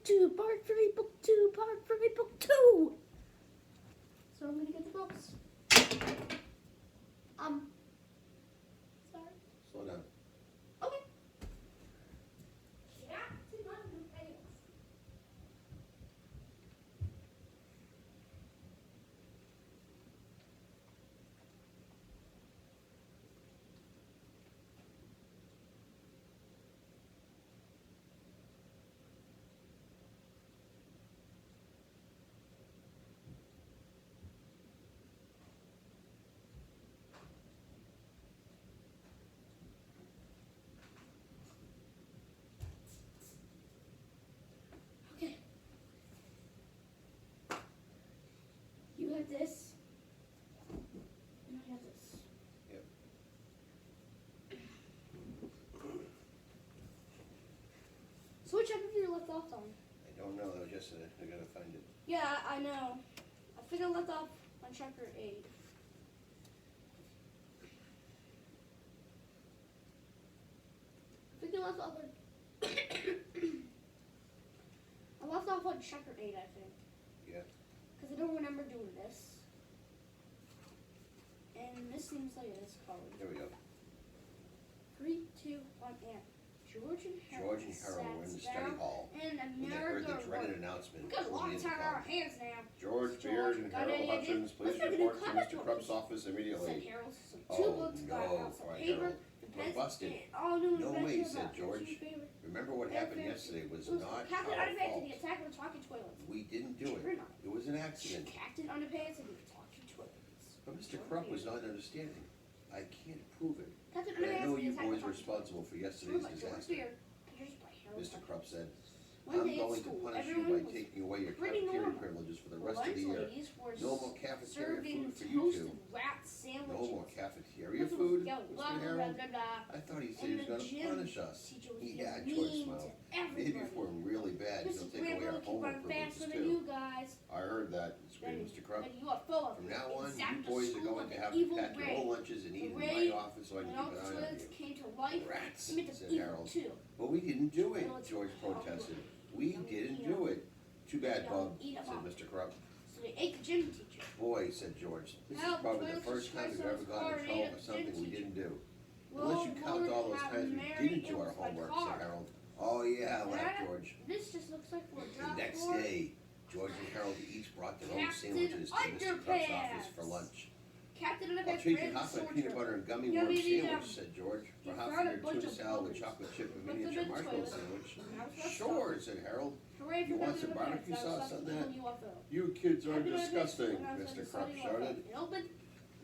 book 2, part 3, book 2, part 3, book 2. So I'm gonna get the books. Sorry. Slow down. Okay. Captain Underpants. Okay. You have this. And I have this. Yep. So which episode you left off on? I don't know. That was yesterday. I gotta find it. Yeah, I know. I think I left off on chapter 8. I think I left off on. I left off on chapter 8, I think. Yeah. Because I don't remember doing this. And this seems like it is probably. Here we go. 3, 2, 1, and. George and Harold were in the study hall and when they heard the dreaded announcement. We've got a long time on our hands now. George Beard and Harold Hutchins, please report to Mr. Krupp's office Said immediately. Harold. Some Oh, two books, got no, out some cried paper, Harold. and We're pens, busted. and all new No way, inventions said about George. tissue paper. Remember what happened yesterday was It was not Captain our Underpants and fault. the attack of the talking toilets. We didn't do it. It was an accident. Captain Underpants and the talking toilets. But Mr. Krupp was not understanding. I can't prove it. Captain But I Underpants know and the you attack of boys the were talking responsible for toilets. yesterday's George disaster. Beard, pictures by Harold Mr. Hutchins. Krupp said, One I'm day at going to school, punish you everyone by was taking away your pretty cafeteria normal. privileges for the The rest of lunch the year. ladies were No more cafeteria serving food for you toast two. and rat No sandwiches. more cafeteria This was food, going Mr. blah, blah, Harold? blah, blah. I thought he said And he was the going to gym punish us. teacher was Yeah, being George mean smiled. to Maybe if everybody. we're really bad, he'll Mrs. take away Grant our will keep homework on faster privileges than too. you guys. I heard that, screamed Then, Mr. Krupp. then you are full of From now on, you exact boys are school going of to the have to evil pack your ray. own lunches and eat in Ray my office so I can and keep all an the eye on toilets you. came to life. Rats, He meant to said eat Harold. too. But we didn't do it, Toilets George were protested. horrible. We didn't do it. Too bad, Bub, Eat 'em said up. Mr. Krupp. So they ate the gym teacher. Boy, said George, this is Help, probably the toilets first are time we've stressed ever gotten in out, trouble ate for a something we gym didn't do. Well, Unless you count all those have times we Mary didn't do our Ills by homework, car. said Harold. Oh yeah, laughed Dad, George. This just looks like we're The dropped next for day, George and Harold each brought their own Captain sandwiches to Mr. Krupp's office for Underpants. lunch. Captain I'll Underpants treat you ran the hot my sword peanut to butter him. and gummy Yeah, worm we need, sandwich, said George. For you half found of a your bunch tuna of salad with boogers. chocolate chip and Put them miniature in the marshmallow toilet. sandwich. Now it's not Sure, said Harold. Hooray for You want Captain some Underpants. barbecue That was sauce on something that? on UFO. You kids are Captain Underpants disgusting, went outside Mr. the Krupp study shouted. It opened.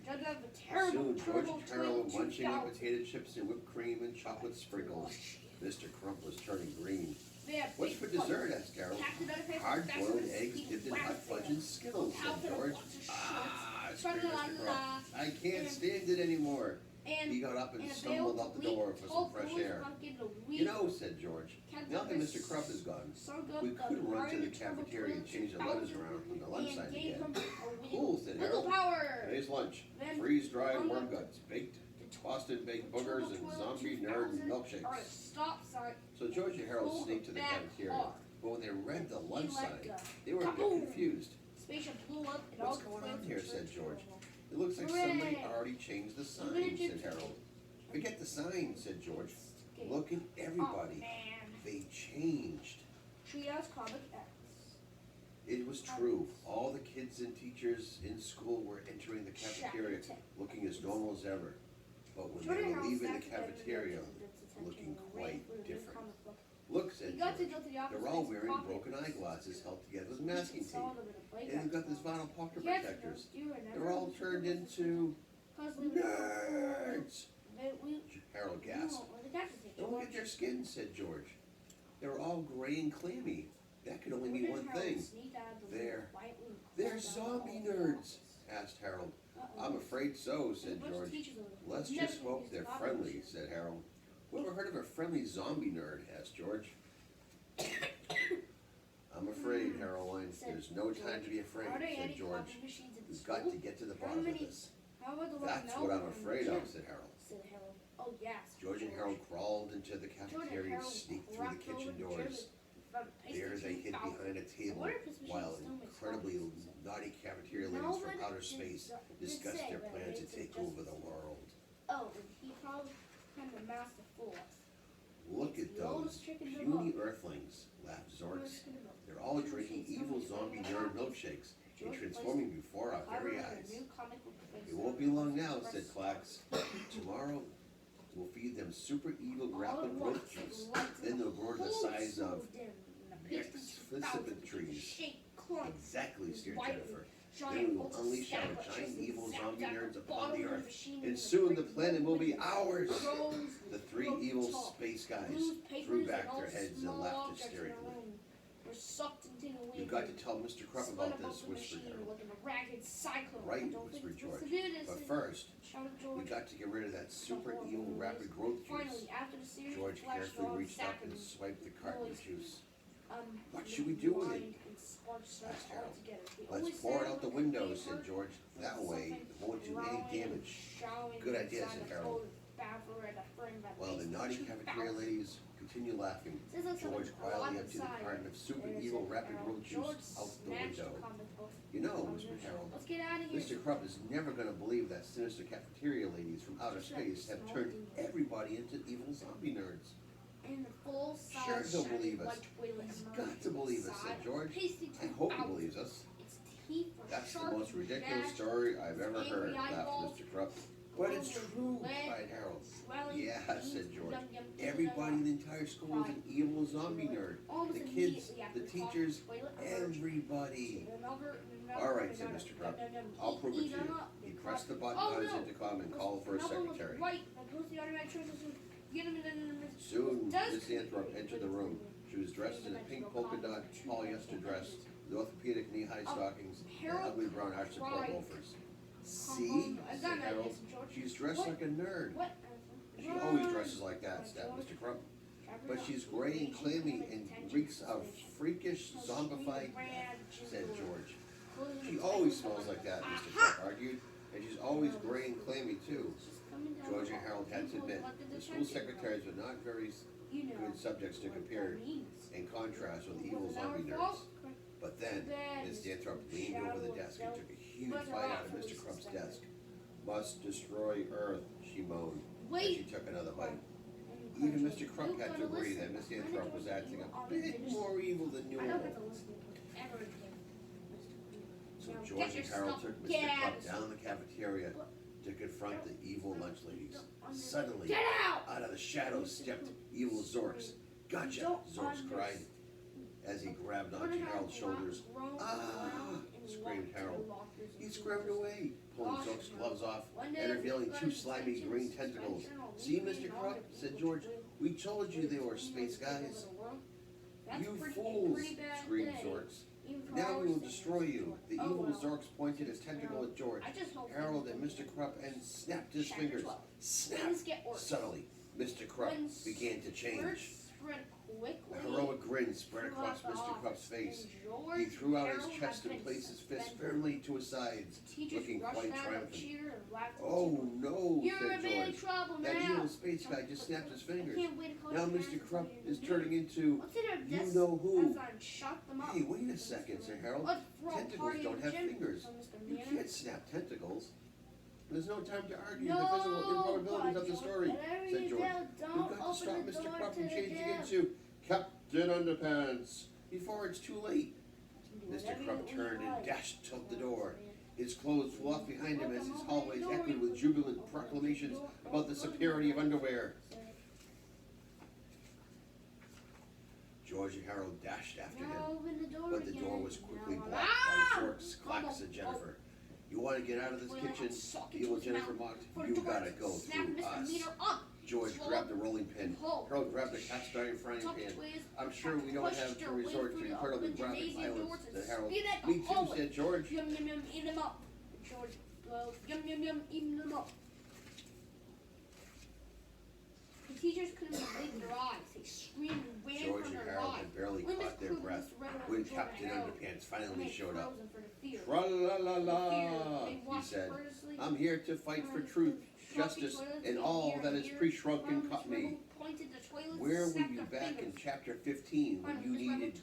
Judge have a terrible, Soon, George terrible and Harold were munching on 2000. potato chips and whipped cream and chocolate sprinkles. Mr. Krupp was turning green. They had What's big for fights. dessert? Asked Harold. Captain Underpants was Hard-boiled faster eggs than dipped in speed hot rabbit fudge tail. and Skittles, How said could a George. bunch of Ah, shorts, screamed Mr. Krupp. tra-la-la-la, I can't and- stand it anymore. and He got up and and a stumbled veiled out the leaf door for some told fresh George air. about getting a You weed. know, said George, Captain now that Underpants Mr. Krupp is gone, sunk up we the could run to the iron turbo cafeteria and toilet change the letters around when the lunch sign and gave again. him a wiggle. Cool, said Wiggle Harold. power. Today's lunch, Then freeze-dried hung worm up guts, baked, the Boston baked turbo boogers, and toilet zombie 2000 nerd Or a milkshakes. stop sign. So George and Harold pulled sneaked to the back cafeteria, hard. but when they read the lunch He let sign, go. they were a bit Kaboom! confused. Spaceship blew up and What's all the going on toilets here, were said turned George. turbo. It looks like somebody Hooray! already changed the sign, Look at said it. Harold. Forget the sign, said George. Okay. Look at Oh, everybody. man. They changed. Treehouse Comic X. It was true. All the kids and teachers in school were entering the cafeteria looking as normal as ever. But when they were leaving the cafeteria, looking quite different. Look, said He got to George. go to the office. They're all wearing broken eyeglasses held together with masking tape. And they've got these vinyl pocket protectors. They're all turned into nerds. Harold gasped. Don't look at their skin, said George. They're all gray and clammy. That could only mean one thing. They're zombie nerds, asked Harold. I'm afraid so, said George. Let's just hope they're friendly, said Harold. Whoever heard of a friendly zombie nerd? Asked George. I'm afraid, Harold whined. There's no time to be afraid, said George. We've got to get to the bottom of this. That's what I'm afraid of, said Harold. Oh, yes. George and Harold crawled into the cafeteria and sneaked through the kitchen doors. There they hid behind a table while incredibly naughty cafeteria ladies from outer space discussed their plan to take over the world. Oh, and he probably kind of master force. Look at those puny earthlings, laughed Zorks. They're all drinking evil zombie nerd milkshakes and transforming before our very eyes. It won't be long now, said Clax. Tomorrow we'll feed them super evil grappled growth juice. Then they'll grow to the size of explicit trees. Exactly, sneered Jennifer. Then we will unleash our giant evil zombie nerds upon the earth, and soon the planet will be ours. The three evil space guys threw back their heads and laughed hysterically. You've got to tell Mr. Krupp about this, whispered Harold. Right, whispered George. But first, we got to get rid of that super evil rapid growth juice. George carefully reached up and swiped the carton of juice. What should we do with it? Asked Harold. Let's pour it out the window, said George. That way, it won't do any damage. Good idea, said Harold. While the naughty cafeteria ladies continued laughing, George quietly emptied the carton of super evil rapid growth juice out the window. You know, whispered Harold, Mr. Krupp is never going to believe that sinister cafeteria ladies from outer space have turned everybody into evil zombie nerds. Sure he'll believe us. He's got to believe us, said George. I hope he believes us. That's the most ridiculous story I've ever heard, laughed Mr. Krupp. But it's true, cried Harold. Yeah, said George. Everybody in the entire school is an evil zombie nerd. The kids, the teachers, everybody. All right, said Mr. Krupp. I'll prove it to you. He pressed the button on his intercom and called for a secretary. Soon, Miss Anthrop entered the room. She was dressed in a pink polka dot polyester dress with orthopedic knee-high stockings and ugly brown archipelago loafers. See, said Harold, she's dressed like a nerd. She always dresses like that, snapped Mr. Krupp. But she's gray and clammy and reeks of freakish, zombified death, said George. She always smells like that, Mr. Krupp argued, and she's always gray and clammy too. George and Harold had to admit the school secretaries were not very good subjects to compare and contrast with the evil zombie nerds. But then, Miss Anthrop leaned over the desk and took a huge bite out of Mr. Krupp's desk. Must destroy Earth, she moaned as she took another bite. Even Mr. Krupp had to agree that Miss Anthrop was acting a bit more evil than normal. So George and Harold took Mr. Krupp down the cafeteria to confront the evil lunch ladies. Suddenly, out of the shadows stepped evil Zorks. Gotcha, Zorks cried as he grabbed onto Harold's shoulders. Ah, screamed Harold. He scrambled away, pulling Zork's gloves off and revealing two slimy green tentacles. See, Mr. Krupp, said George, we told you they were space guys. You fools, screamed Zorks. Now we will destroy you. The evil Zorks pointed his tentacle at George, Harold, and Mr. Krupp and snapped his fingers. Snap! Suddenly, Mr. Krupp began to change. A heroic grin spread across Mr. Krupp's face. He threw out his chest and placed his fist firmly to his sides, looking quite triumphant. Oh no, said George. That evil space guy just snapped his fingers. Now Mr. Krupp is turning into you-know-who. Hey, wait a second, said Harold. Tentacles don't have fingers. You can't snap tentacles. There's no time to argue the physical improbabilities of the story, said George. We've got to stop Mr. Krupp from changing into Captain Underpants before it's too late. Mr. Krupp turned and dashed toward the door. His clothes flew off behind him as his hallways echoed with jubilant proclamations about the superiority of underwear. George and Harold dashed after him, but the door was quickly blocked by Zorks, Clax, and Jennifer. You want to get out of this kitchen? Evil Jennifer mocked. You gotta go through us. George grabbed the rolling pin. Harold grabbed a cast iron frying pan. I'm sure we don't have to resort to incredibly graphic violence, said Harold. Me too, said George. Yum, yum, yum, eat them up. George, yum, yum, yum, eat them up. The teachers couldn't believe their eyes. They screamed and ran George from and their Harold lives. had barely caught their breath when Captain Underpants finally showed up. They Tra-la-la-la, he said. I'm here to fight for truth. justice, and all that is pre-shrunken cut me. Where were you back in chapter 15 when you needed